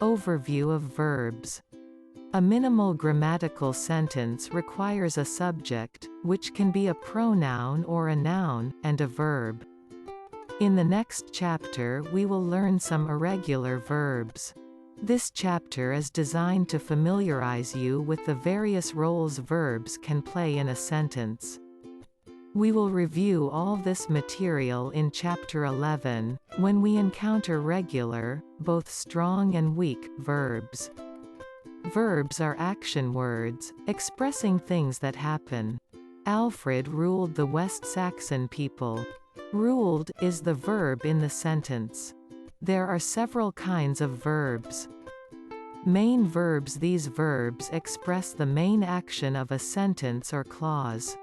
Overview of verbs. A minimal grammatical sentence requires a subject, which can be a pronoun or a noun, and a verb. In the next chapter we will learn some irregular verbs. This chapter is designed to familiarize you with the various roles verbs can play in a sentence. We will review all this material in Chapter 11, when we encounter regular, both strong and weak, verbs. Verbs are action words, expressing things that happen. Alfred ruled the West Saxon people. Ruled is the verb in the sentence. There are several kinds of verbs. Main verbs. These verbs express the main action of a sentence or clause.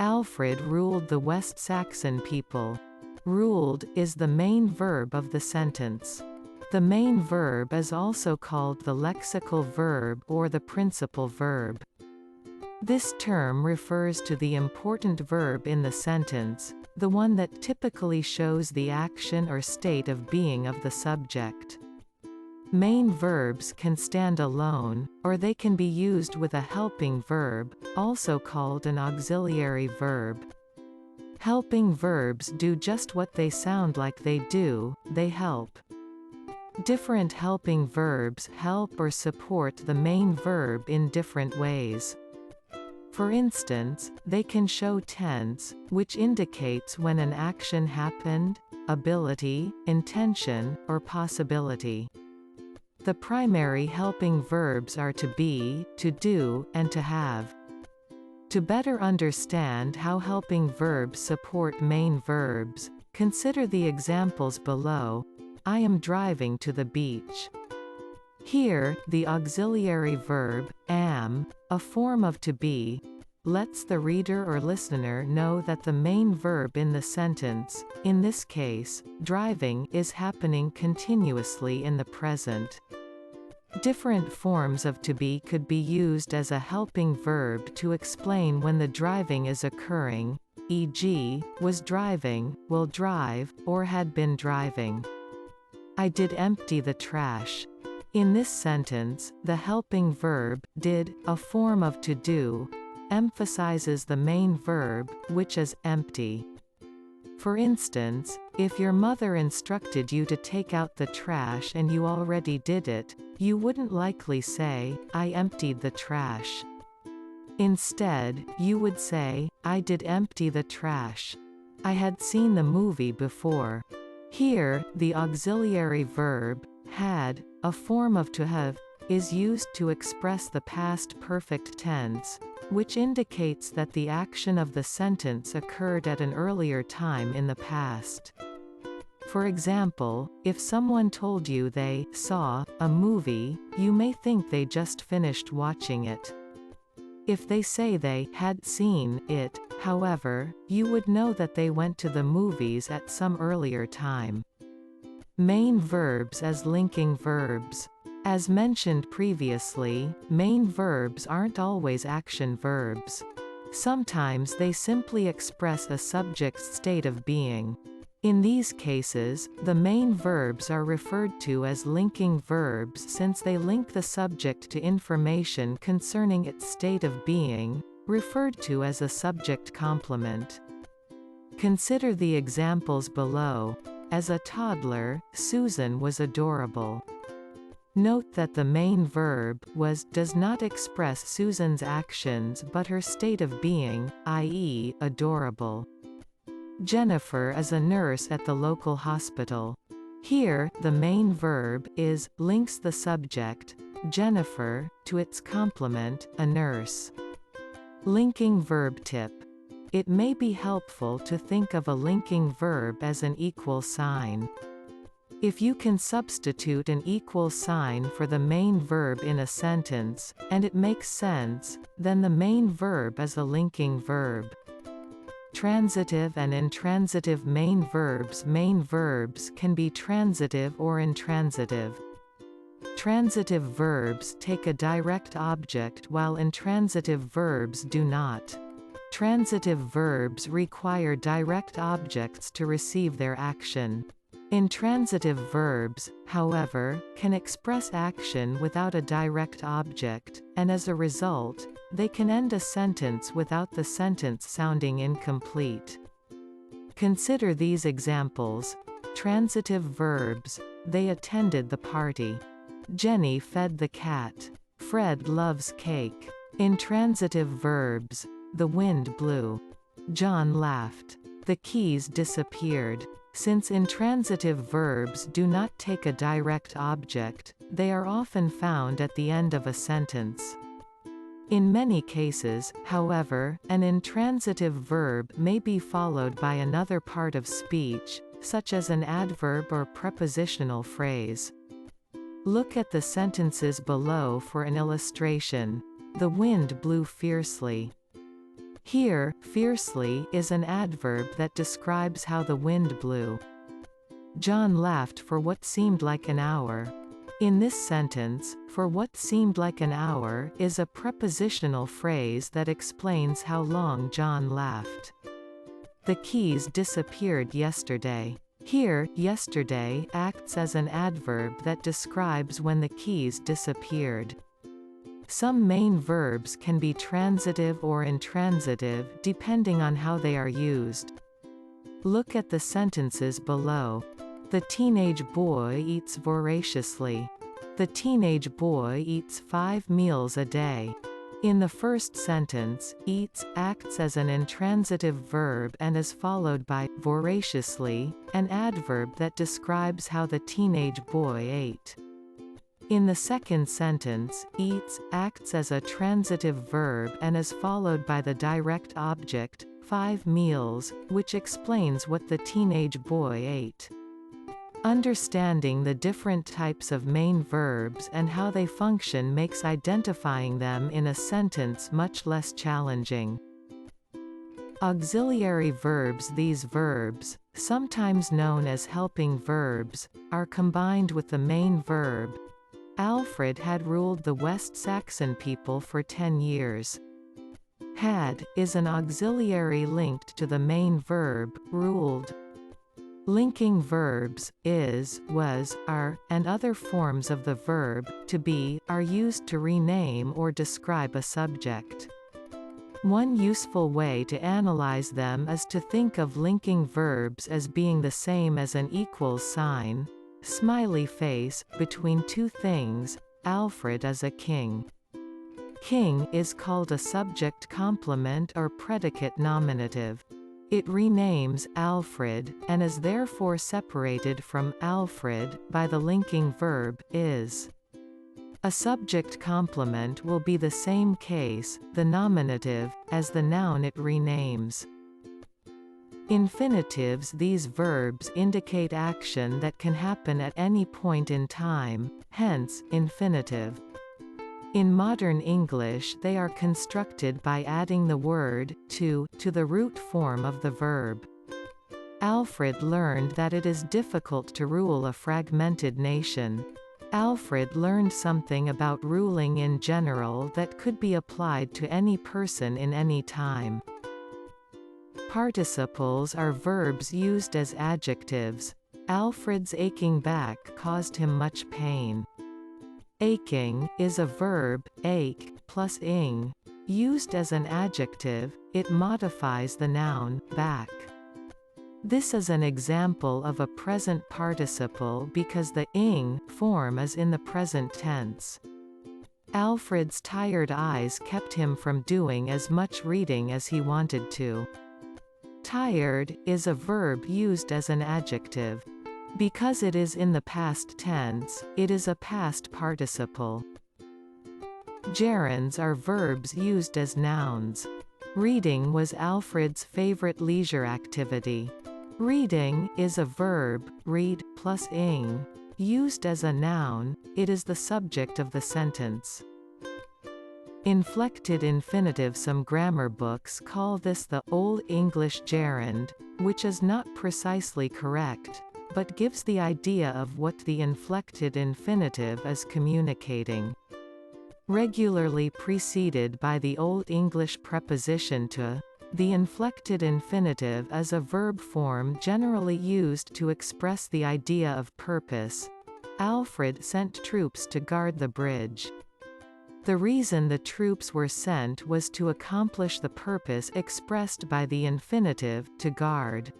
Alfred ruled the West Saxon people. Ruled is the main verb of the sentence. The main verb is also called the lexical verb or the principal verb. This term refers to the important verb in the sentence, the one that typically shows the action or state of being of the subject. Main verbs can stand alone, or they can be used with a helping verb, also called an auxiliary verb. Helping verbs do just what they sound like they do, they help. Different helping verbs help or support the main verb in different ways. For instance, they can show tense, which indicates when an action happened, ability, intention, or possibility. The primary helping verbs are to be, to do, and to have. To better understand how helping verbs support main verbs, consider the examples below. I am driving to the beach. Here, the auxiliary verb, am, a form of to be, lets the reader or listener know that the main verb in the sentence, in this case, driving, is happening continuously in the present. Different forms of to be could be used as a helping verb to explain when the driving is occurring, e.g., was driving, will drive, or had been driving. I did empty the trash. In this sentence, the helping verb, did, a form of to do, emphasizes the main verb, which is empty. For instance, if your mother instructed you to take out the trash and you already did it, you wouldn't likely say, I emptied the trash. Instead, you would say, I did empty the trash. I had seen the movie before. Here, the auxiliary verb, had, a form of to have, is used to express the past perfect tense, which indicates that the action of the sentence occurred at an earlier time in the past. For example, if someone told you they saw a movie, you may think they just finished watching it. If they say they had seen it, however, you would know that they went to the movies at some earlier time. Main verbs as linking verbs. As mentioned previously, main verbs aren't always action verbs. Sometimes they simply express a subject's state of being. In these cases, the main verbs are referred to as linking verbs since they link the subject to information concerning its state of being, referred to as a subject complement. Consider the examples below. As a toddler, Susan was adorable. Note that the main verb, was, does not express Susan's actions but her state of being, i.e., adorable. Jennifer is a nurse at the local hospital. Here, the main verb, is, links the subject, Jennifer, to its complement, a nurse. Linking verb tip. It may be helpful to think of a linking verb as an equal sign. If you can substitute an equal sign for the main verb in a sentence, and it makes sense, then the main verb is a linking verb. Transitive and intransitive main verbs. Main verbs can be transitive or intransitive. Transitive verbs take a direct object while intransitive verbs do not. Transitive verbs require direct objects to receive their action. Intransitive verbs, however, can express action without a direct object, and as a result, they can end a sentence without the sentence sounding incomplete. Consider these examples. Transitive verbs: they attended the party. Jenny fed the cat. Fred loves cake. Intransitive verbs: the wind blew. John laughed. The keys disappeared. Since intransitive verbs do not take a direct object, they are often found at the end of a sentence. In many cases, however, an intransitive verb may be followed by another part of speech, such as an adverb or prepositional phrase. Look at the sentences below for an illustration. The wind blew fiercely. Here, fiercely is an adverb that describes how the wind blew. John laughed for what seemed like an hour. In this sentence, for what seemed like an hour is a prepositional phrase that explains how long John laughed. The keys disappeared yesterday. Here, yesterday acts as an adverb that describes when the keys disappeared. Some main verbs can be transitive or intransitive depending on how they are used. Look at the sentences below. The teenage boy eats voraciously. The teenage boy eats 5 meals a day. In the first sentence, eats acts as an intransitive verb and is followed by voraciously, an adverb that describes how the teenage boy ate. In the second sentence, eats acts as a transitive verb and is followed by the direct object, 5 meals, which explains what the teenage boy ate. Understanding the different types of main verbs and how they function makes identifying them in a sentence much less challenging. Auxiliary verbs: these verbs, sometimes known as helping verbs, are combined with the main verb. Alfred had ruled the West Saxon people for 10 years. Had is an auxiliary linked to the main verb, ruled. Linking verbs, is, was, are, and other forms of the verb, to be, are used to rename or describe a subject. One useful way to analyze them is to think of linking verbs as being the same as an equals sign, smiley face, between two things. Alfred is a king. King is called a subject complement or predicate nominative. It renames Alfred, and is therefore separated from Alfred by the linking verb, is. A subject complement will be the same case, the nominative, as the noun it renames. Infinitives: these verbs indicate action that can happen at any point in time, hence, infinitive. In modern English they are constructed by adding the word to the root form of the verb. Alfred learned that it is difficult to rule a fragmented nation. Alfred learned something about ruling in general that could be applied to any person in any time. Participles are verbs used as adjectives. Alfred's aching back caused him much pain. Aching is a verb, ache, plus ing. Used as an adjective, it modifies the noun, back. This is an example of a present participle because the ing form is in the present tense. Alfred's tired eyes kept him from doing as much reading as he wanted to. Tired is a verb used as an adjective. Because it is in the past tense, it is a past participle. Gerunds are verbs used as nouns. Reading was Alfred's favorite leisure activity. Reading is a verb, read, plus ing. Used as a noun, it is the subject of the sentence. Inflected infinitive: some grammar books call this the Old English gerund, which is not precisely correct, but gives the idea of what the inflected infinitive is communicating. Regularly preceded by the Old English preposition to, The inflected infinitive is a verb form generally used to express the idea of purpose. Alfred sent troops to guard the bridge. The reason the troops were sent was to accomplish the purpose expressed by the infinitive, to guard.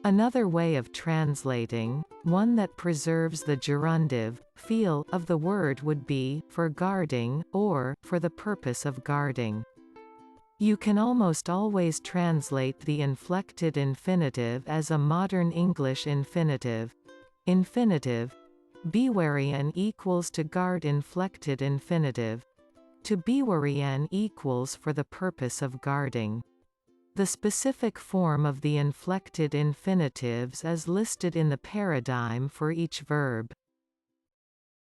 Another way of translating, one that preserves the gerundive, feel, of the word would be, for guarding, or, for the purpose of guarding. You can almost always translate the inflected infinitive as a modern English infinitive. Infinitive. Bewarian equals to guard inflected infinitive. To bewarian equals for the purpose of guarding. The specific form of the inflected infinitives is listed in the paradigm for each verb.